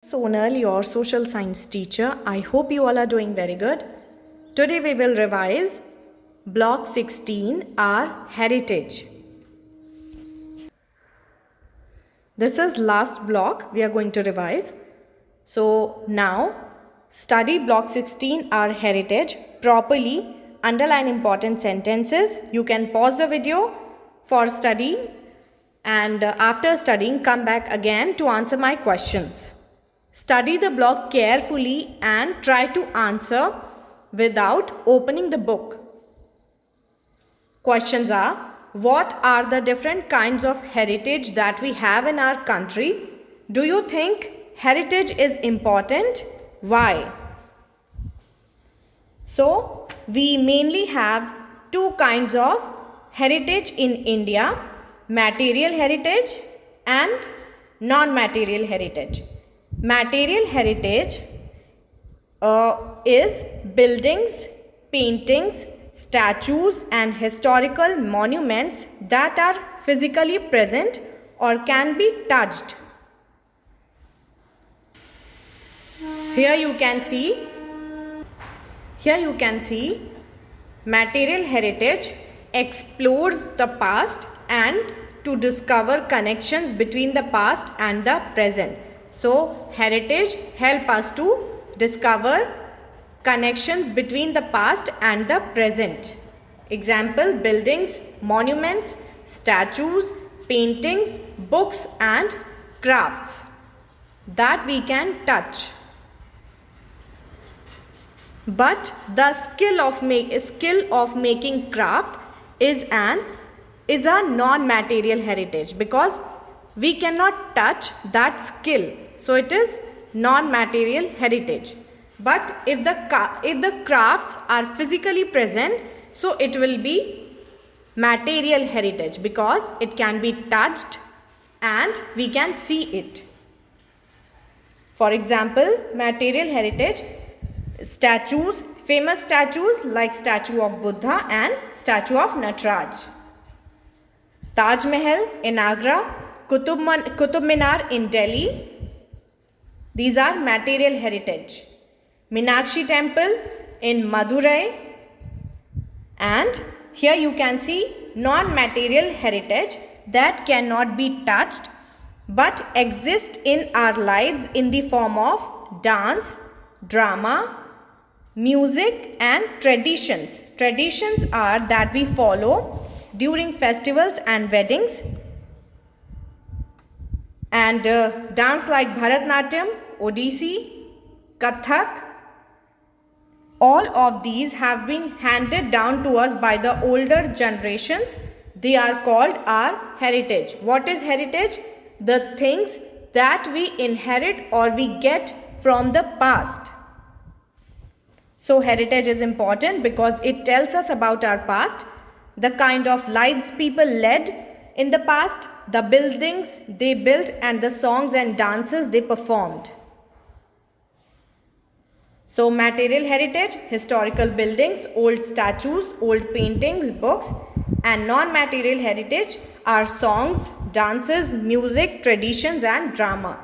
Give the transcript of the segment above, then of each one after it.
Sonal, your social science teacher. I hope you all are doing very good. Today we will revise Block 16, Our Heritage. This is last block we are going to revise. So now study Block 16, Our Heritage properly. Underline important sentences. You can pause the video for studying and after studying come back again to answer my questions. Study the block carefully and try to answer without opening the book. Questions are: what are the different kinds of heritage that we have in our country? Do you think heritage is important? Why? So, we mainly have two kinds of heritage in India: material heritage and non-material heritage. Material heritage is buildings, paintings, statues and historical monuments that are physically present or can be touched. Here you can see material heritage explores the past and to discover connections between the past and the present. So, heritage help us to discover connections between the past and the present. Example: buildings, monuments, statues, paintings, books and crafts that we can touch. But the skill of making craft is a non-material heritage because we cannot touch that skill. So it is non-material heritage. But if the crafts are physically present, so it will be material heritage because it can be touched and we can see it. For example, material heritage: statues, famous statues like statue of Buddha and statue of Nataraj. Taj Mahal in Agra, Qutub Minar in Delhi. These are material heritage. Meenakshi temple in Madurai. And here you can see non-material heritage that cannot be touched but exist in our lives in the form of dance, drama, music and traditions. Traditions are that we follow during festivals and weddings. And dance like Bharatnatyam, Odissi, Kathak, all of these have been handed down to us by the older generations. They are called our heritage. What is heritage? The things that we inherit or we get from the past. So heritage is important because it tells us about our past, the kind of lives people led in the past, the buildings they built and the songs and dances they performed. So material heritage: historical buildings, old statues, old paintings, books. And non-material heritage are songs, dances, music, traditions and drama.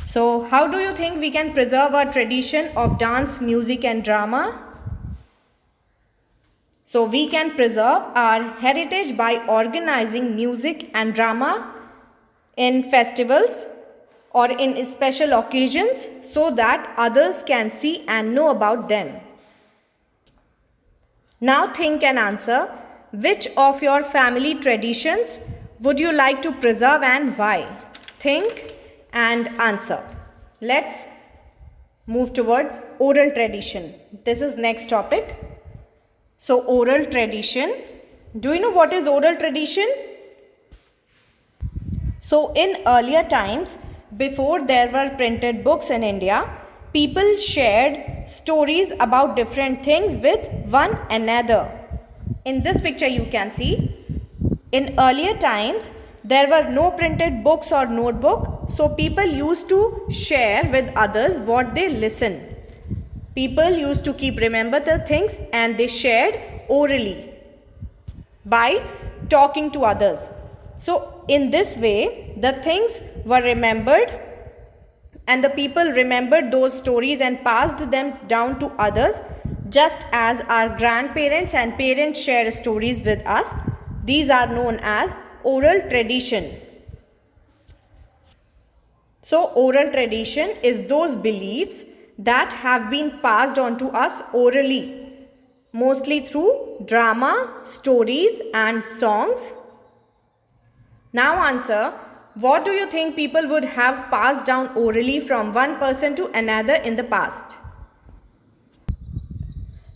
So how do you think we can preserve our tradition of dance, music and drama? So we can preserve our heritage by organizing music and drama in festivals or in special occasions so that others can see and know about them. Now think and answer: which of your family traditions would you like to preserve and why? Think and answer. Let's move towards oral tradition. This is next topic. So oral tradition. Do you know what is oral tradition? So in earlier times, before there were printed books in India, people shared stories about different things with one another. In this picture you can see, in earlier times there were no printed books or notebook, so people used to share with others what they listened. People used to remember the things and they shared orally by talking to others. So in this way, the things were remembered, and the people remembered those stories and passed them down to others, just as our grandparents and parents share stories with us. These are known as oral tradition. So oral tradition is those beliefs that have been passed on to us orally, mostly through drama, stories and songs. Now answer, what do you think people would have passed down orally from one person to another in the past?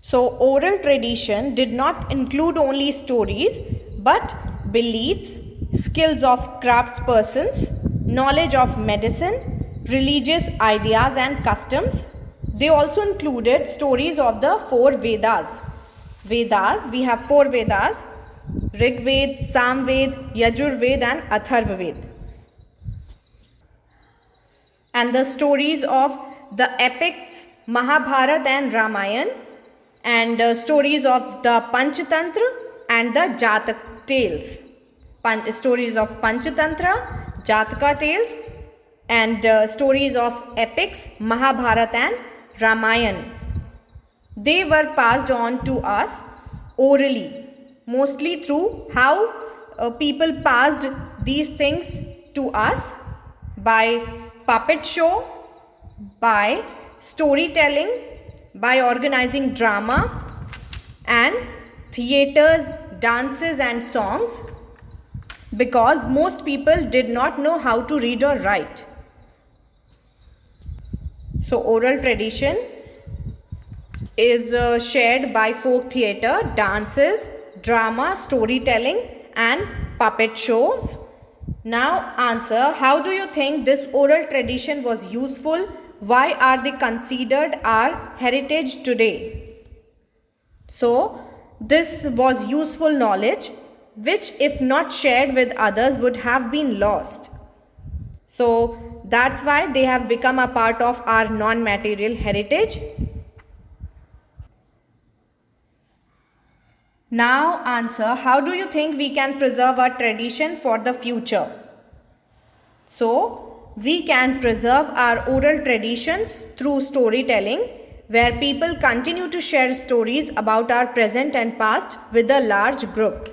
So oral tradition did not include only stories but beliefs, skills of craftspersons, knowledge of medicine, religious ideas and customs. They also included stories of the 4 Vedas. Vedas, we have 4 Vedas: Rig Ved, Sam Ved, Yajur Ved and Atharva Ved. And the stories of the epics Mahabharata and Ramayana, and stories of the Panchatantra and the Jatak tales. Stories of Panchatantra, Jataka tales, and stories of epics Mahabharata and Ramayana. They were passed on to us orally, mostly through how people passed these things to us by puppet show, by storytelling, by organizing drama and theaters, dances and songs, because most people did not know how to read or write. So oral tradition is shared by folk theatre, dances, drama, storytelling and puppet shows. Now answer, how do you think this oral tradition was useful? Why are they considered our heritage today? So this was useful knowledge which, if not shared with others, would have been lost. So that's why they have become a part of our non-material heritage. Now answer, how do you think we can preserve our tradition for the future? So we can preserve our oral traditions through storytelling, where people continue to share stories about our present and past with a large group.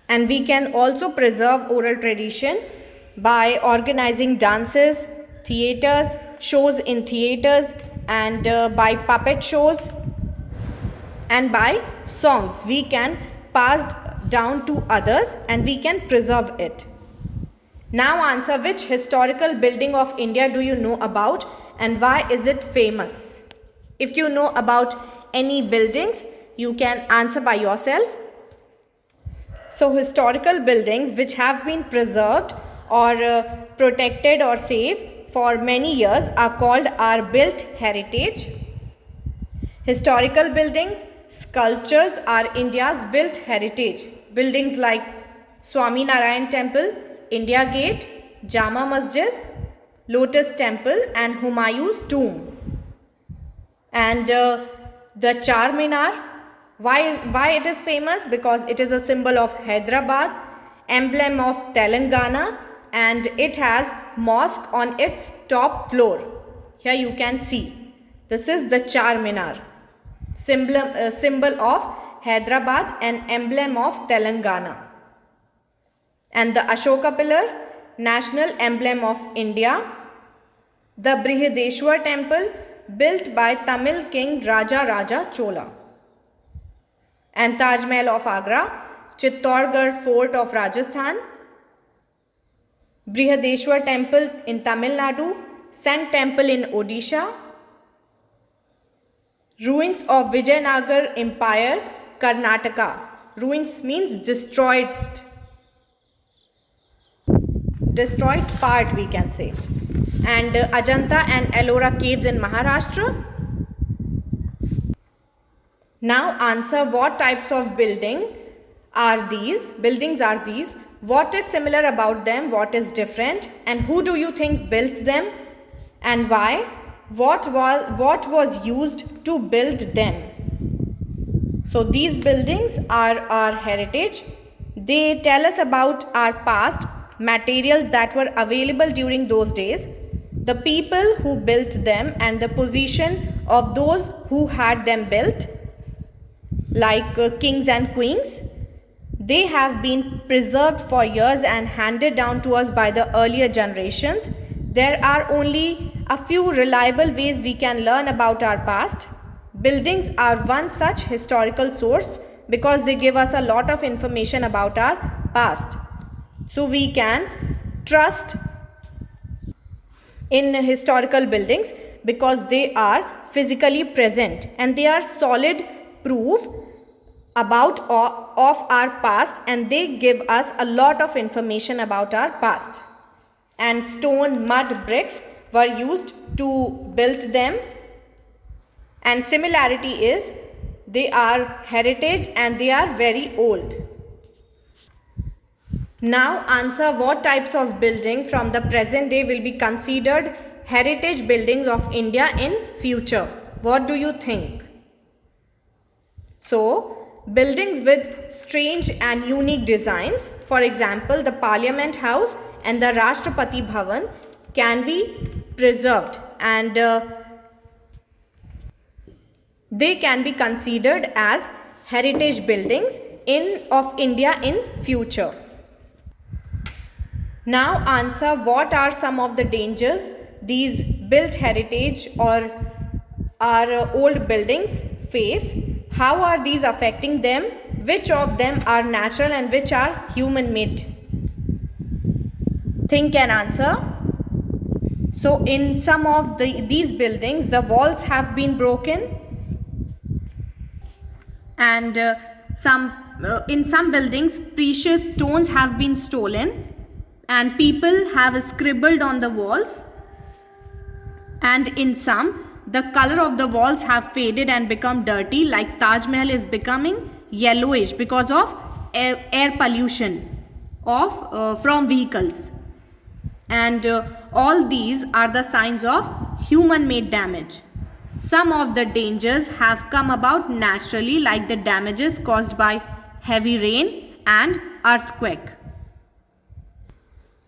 And we can also preserve oral tradition by organizing dances, theaters, shows in theaters, and by puppet shows and by songs. We can pass down to others and we can preserve it. Now answer, which historical building of India do you know about and why is it famous? If you know about any buildings, you can answer by yourself. So historical buildings which have been preserved or protected or saved for many years are called our built heritage. Historical buildings, sculptures are India's built heritage. Buildings like Swami Narayan Temple, India Gate, Jama Masjid, Lotus Temple and Humayun's tomb. And the Char Minar, why it is famous? Because it is a symbol of Hyderabad, emblem of Telangana, and it has mosque on its top floor. Here you can see. This is the Char Minar, symbol of Hyderabad and emblem of Telangana. And the Ashoka pillar, national emblem of India. The Brihadeshwar temple, built by Tamil king Raja Chola. And Taj Mahal of Agra, Chittorgarh fort of Rajasthan, Brihadeshwar temple in Tamil Nadu, Sun temple in Odisha, ruins of Vijayanagar empire, Karnataka. Ruins means destroyed part, we can say. And Ajanta and Ellora caves in Maharashtra. Now answer, what types of buildings are these? What is similar about them? What is different? And who do you think built them? And why? What was used to build them? So these buildings are our heritage. They tell us about our past, materials that were available during those days, the people who built them and the position of those who had them built, like kings and queens, they have been preserved for years and handed down to us by the earlier generations. There are only a few reliable ways we can learn about our past. Buildings are one such historical source because they give us a lot of information about our past. So we can trust in historical buildings because they are physically present and they are solid proof about of our past, and they give us a lot of information about our past. And stone, mud, bricks were used to build them, and similarity is they are heritage and they are very old. Now answer what types of building from the present day will be considered heritage buildings of India in future. What do you think? So, buildings with strange and unique designs, for example, the Parliament House and the Rashtrapati Bhavan, can be preserved, and they can be considered as heritage buildings of India in future. Now answer what are some of the dangers these built heritage or our old buildings face. How are these affecting them? Which of them are natural and which are human made? Think and answer. So in some of these buildings, the walls have been broken, and in some buildings precious stones have been stolen, and people have scribbled on the walls, and in some the color of the walls have faded and become dirty, like Taj Mahal is becoming yellowish because of air pollution from vehicles. And all these are the signs of human made damage. Some of the dangers have come about naturally, like the damages caused by heavy rain and earthquake.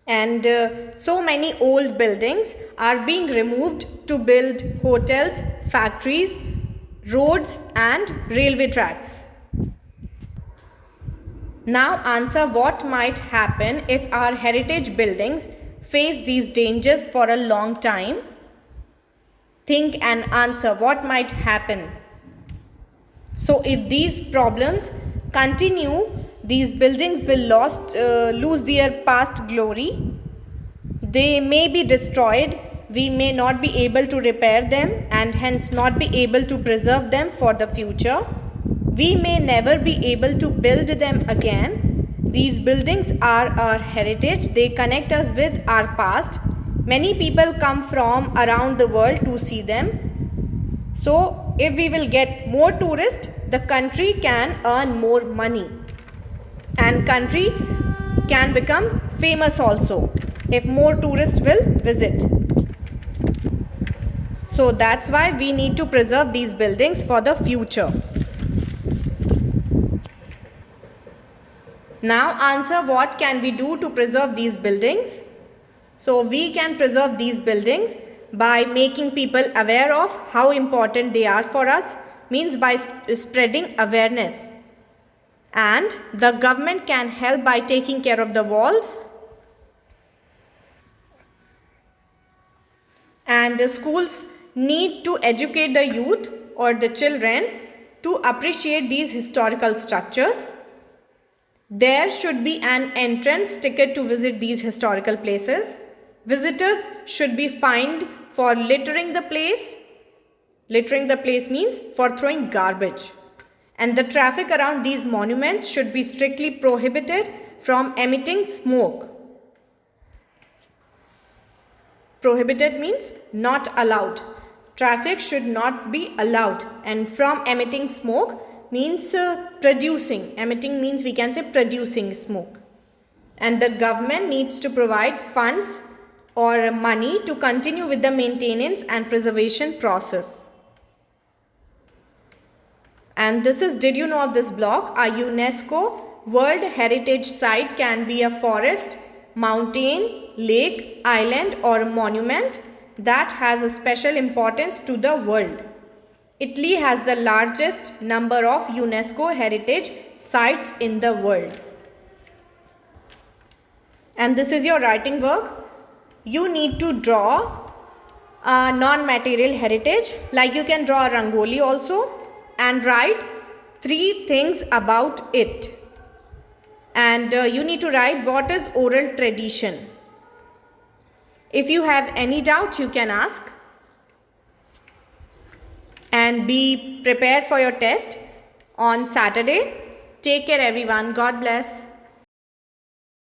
And so many old buildings are being removed to build hotels, factories, roads and railway tracks. Now answer what might happen if our heritage buildings face these dangers for a long time. Think and answer what might happen. So if these problems continue, these buildings will lose their past glory. They may be destroyed. We may not be able to repair them and hence not be able to preserve them for the future. We may never be able to build them again. These buildings are our heritage. They connect us with our past. Many people come from around the world to see them. So if we will get more tourists, the country can earn more money. And country can become famous also if more tourists will visit. So that's why we need to preserve these buildings for the future. Now answer what can we do to preserve these buildings. So we can preserve these buildings by making people aware of how important they are for us, means by spreading awareness. And the government can help by taking care of the walls, and the schools need to educate the youth or the children to appreciate these historical structures. There should be an entrance ticket to visit these historical places. Visitors should be fined for littering the place. Littering the place means for throwing garbage. And the traffic around these monuments should be strictly prohibited from emitting smoke. Prohibited means not allowed. Traffic should not be allowed. And from emitting smoke means producing. Emitting means we can say producing smoke. And the government needs to provide funds or money to continue with the maintenance and preservation process. And this is, did you know of this block? A UNESCO World Heritage Site can be a forest, mountain, lake, island or monument that has a special importance to the world. Italy has the largest number of UNESCO heritage sites in the world. And this is your writing work. You need to draw a non-material heritage, like you can draw a rangoli also, and write 3 things about it. And you need to write what is oral tradition. If you have any doubt, you can ask. And be prepared for your test on Saturday. Take care everyone. God bless.